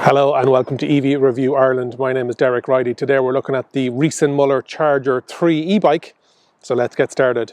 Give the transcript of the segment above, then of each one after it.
Hello and welcome to EV Review Ireland. My name is Reilly. Today we're looking at the Riese Müller Charger 3 e-bike. So let's get started.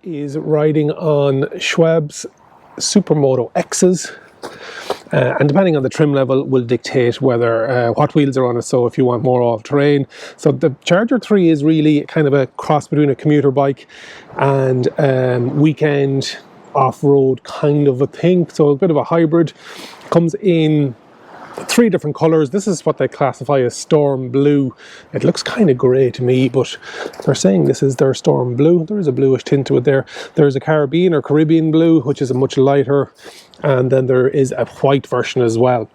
Is riding on Schwab's Supermoto X's. And depending on the trim level will dictate whether what wheels are on it, so if you want more off-terrain. So the Charger 3 is really kind of a cross between a commuter bike and weekend off-road kind of a thing, so a bit of a hybrid. Comes in 3 different colours. This is what they classify as storm blue. It looks kind of grey to me, but they're saying this is their storm blue. There is a bluish tint to it there. There's a Caribbean blue, which is a much lighter, and then there is a white version as well.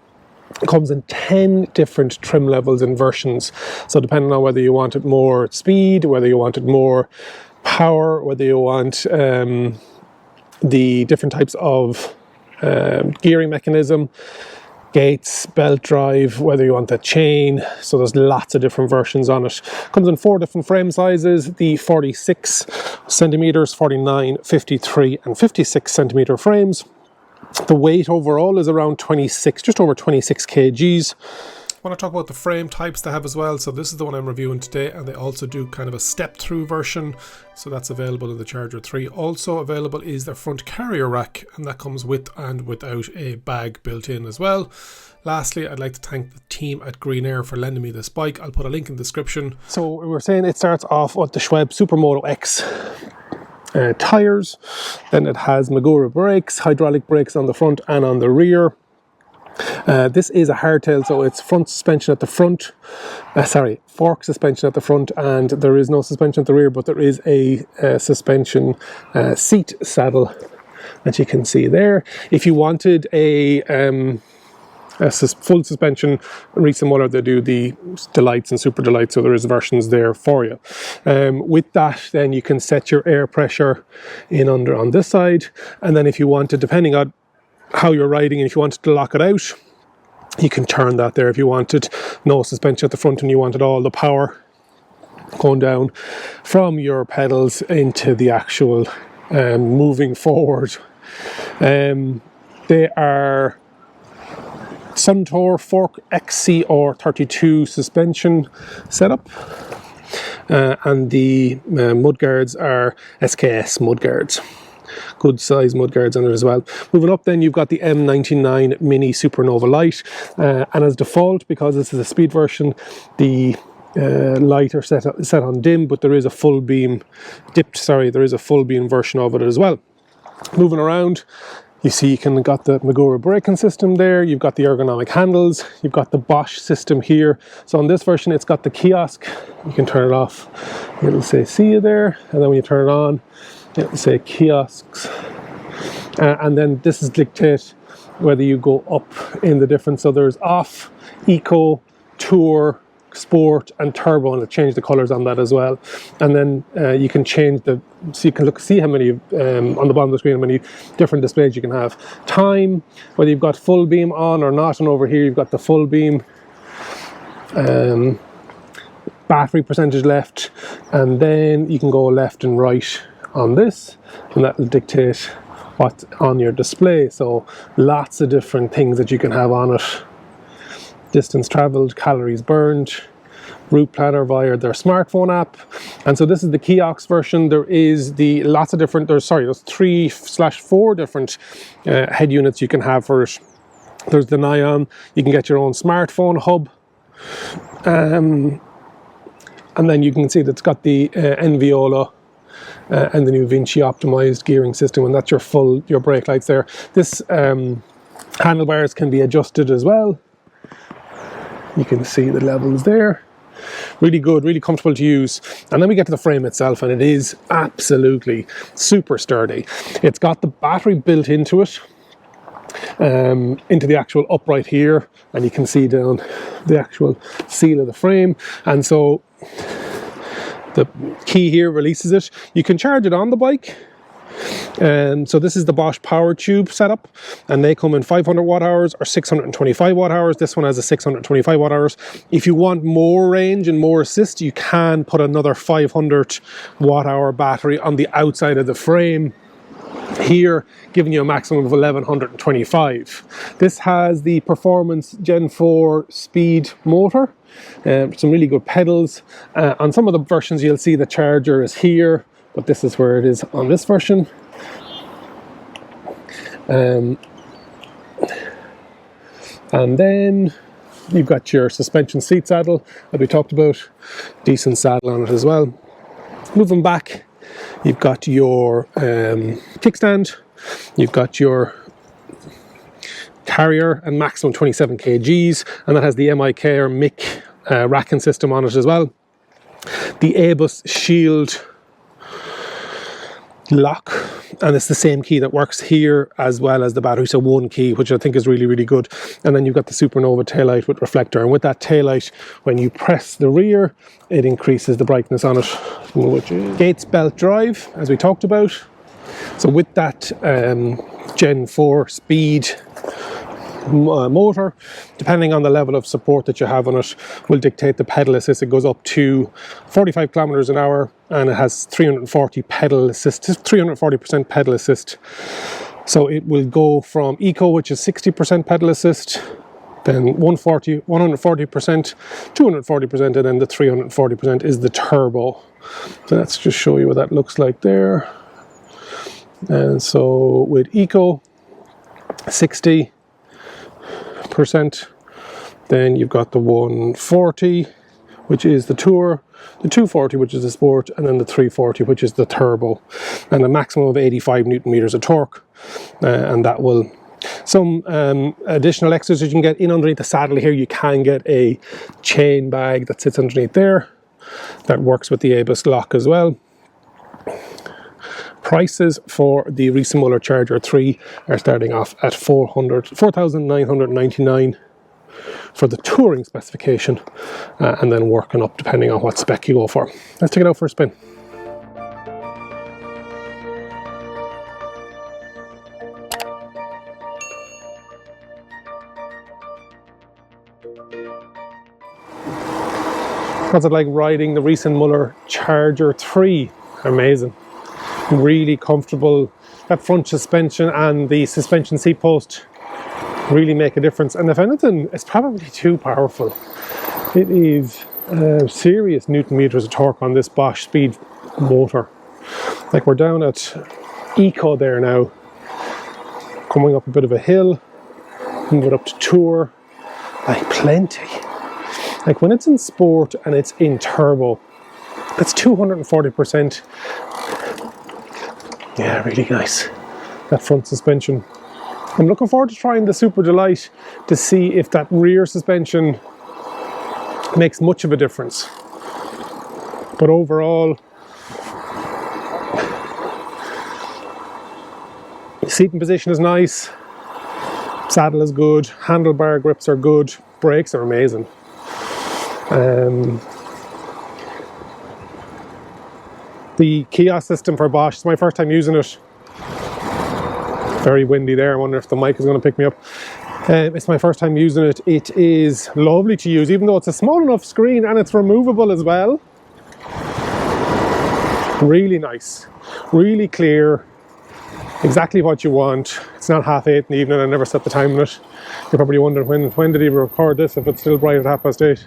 It comes in 10 different trim levels and versions, so depending on whether you wanted more speed, whether you wanted more power, whether you want the different types of gearing mechanism, gates, belt drive, whether you want the chain. So there's lots of different versions on it. Comes in 4 different frame sizes: the 46 centimeters, 49, 53 and 56 centimeter frames. The weight overall is around 26, just over 26 kgs. I want to talk about the frame types they have as well. So this is the one I'm reviewing today, and they also do kind of a step-through version, so that's available in the Charger 3. Also available is their front carrier rack, and that comes with and without a bag built in as well. Lastly, I'd like to thank the team at Green Air for lending me this bike. I'll put a link in the description. So we're saying it starts off with the Schwab Supermoto X tyres. Then it has Müller brakes, hydraulic brakes on the front and on the rear. This is a hardtail, so it's front suspension at the front, fork suspension at the front, and there is no suspension at the rear, but there is a suspension seat saddle that you can see there. If you wanted a full suspension, Riese Mu, they do the Delights and Super Delights, so there is versions there for you. With that, then you can set your air pressure in under on this side, and then if you wanted, depending on how you're riding, and if you wanted to lock it out, you can turn that there. If you wanted no suspension at the front and you wanted all the power going down from your pedals into the actual moving forward. They are Suntour Fork XCR32 suspension setup, and the mudguards are SKS mudguards. Good size mudguards on it as well. Moving up then, you've got the M99 Mini Supernova Light, and as default, because this is a speed version, the light are set on dim, but there is a full beam there is a full beam version of it as well. Moving around, you see you got the Müller braking system there, you've got the ergonomic handles, you've got the Bosch system here. So on this version, it's got the kiosk. You can turn it off, it'll say see you there, and then when you turn it on, it'll say kiosks, and then this is dictate whether you go up in the different, so there's off, eco, tour, sport and turbo, and it'll change the colors on that as well. And then you can change so you can see how many on the bottom of the screen, how many different displays you can have. Time, whether you've got full beam on or not, and over here you've got the full beam. Battery percentage left, and then you can go left and right on this, and that will dictate what's on your display. So lots of different things that you can have on it: distance traveled, calories burned, route planner via their smartphone app. And so this is the kiosk version. There is there's 3/4 different head units you can have for it. There's the Nyon, you can get your own smartphone hub, and then you can see that it's got the Enviola and the new Vinci optimized gearing system, and that's your brake lights there. This handlebars can be adjusted as well. You can see the levels there. Really good, really comfortable to use. And then we get to the frame itself, and it is absolutely super sturdy. It's got the battery built into it, into the actual upright here, and you can see down the actual seal of the frame. And so the key here releases it. You can charge it on the bike, So this is the Bosch power tube setup, and they come in 500 watt hours or 625 watt hours. This one has a 625 watt hours. If you want more range and more assist, you can put another 500 watt hour battery on the outside of the frame here, giving you a maximum of 1125. This has the Performance Gen 4 speed motor, some really good pedals. On some of the versions you'll see the charger is here, but this is where it is on this version. And then you've got your suspension seat saddle that we talked about, decent saddle on it as well. Moving back, you've got your kickstand, you've got your carrier and maximum 27 kgs, and that has the MIK or MIC racking system on it as well. The ABUS shield lock, and it's the same key that works here as well as the battery, so one key, which I think is really, really good. And then you've got the Supernova taillight with reflector, and with that taillight, when you press the rear, it increases the brightness on it, which is Gates belt drive, as we talked about. So with that Gen 4 speed motor, depending on the level of support that you have on it, will dictate the pedal assist. It goes up to 45 kilometers an hour, and it has 340 pedal assist, 340% pedal assist. So it will go from Eco, which is 60% pedal assist, then 140%, 240%, and then the 340% is the turbo. So let's just show you what that looks like there. And so with Eco, 60%, then you've got the 140, which is the Tour, the 240, which is the Sport, and then the 340, which is the Turbo, and a maximum of 85 Newton meters of torque. And that will, some additional extras that you can get in underneath the saddle here. You can get a chain bag that sits underneath there that works with the ABUS lock as well. Prices for the Riese Mu Charger 3 are starting off at 4,999 for the touring specification, and then working up depending on what spec you go for. Let's take it out for a spin. What's it like riding the Riese Mu Charger 3? Amazing. Really comfortable. That front suspension and the suspension seat post really make a difference, and if anything, it's probably too powerful. It is serious Newton meters of torque on this Bosch speed motor. Like, we're down at Eco there now, coming up a bit of a hill, moving up to Tour, like plenty. Like when it's in Sport and it's in Turbo, it's 240%. Yeah, really nice, that front suspension. I'm looking forward to trying the Super Delight to see if that rear suspension makes much of a difference. But overall, seating position is nice, saddle is good, handlebar grips are good, brakes are amazing. The kiosk system for Bosch, it's my first time using it. Very windy there, I wonder if the mic is going to pick me up. It's my first time using it. It is lovely to use, even though it's a small enough screen and it's removable as well. Really nice, really clear, exactly what you want. It's not 8:30 in the evening, I never set the time on it. You're probably wondering when did he record this if it's still bright at 8:30.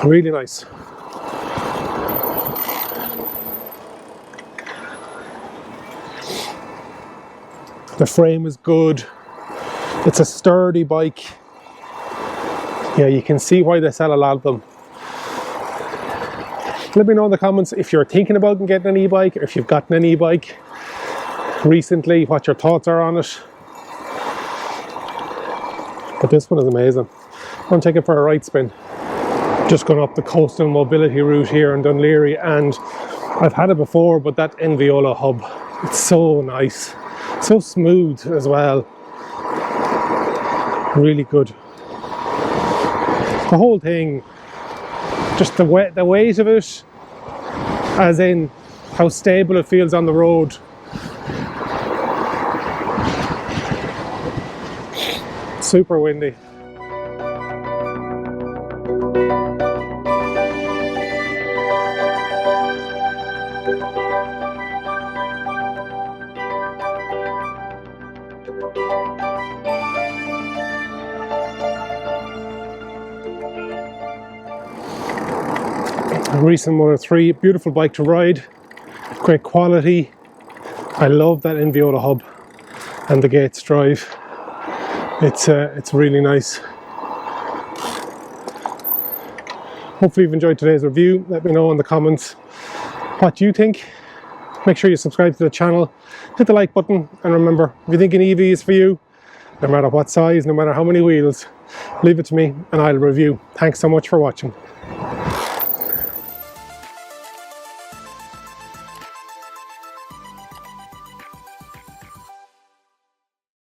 Really nice. The frame is good. It's a sturdy bike. Yeah, you can see why they sell a lot of them. Let me know in the comments if you're thinking about getting an e-bike, or if you've gotten an e-bike recently, what your thoughts are on it. But this one is amazing. I'm going to take it for a ride spin. Just going up the coastal mobility route here in Dunleary, and I've had it before, but that Enviola hub, it's so nice. So smooth as well. Really good. The whole thing, just the weight of it, as in how stable it feels on the road. Super windy. Riese Mu 3, beautiful bike to ride, great quality. I love that Inviola hub and the Gates drive. It's really nice. Hopefully you've enjoyed today's review. Let me know in the comments what you think. Make sure you subscribe to the channel, hit the like button, and remember, if you think an EV is for you, no matter what size, no matter how many wheels, leave it to me and I'll review. Thanks so much for watching.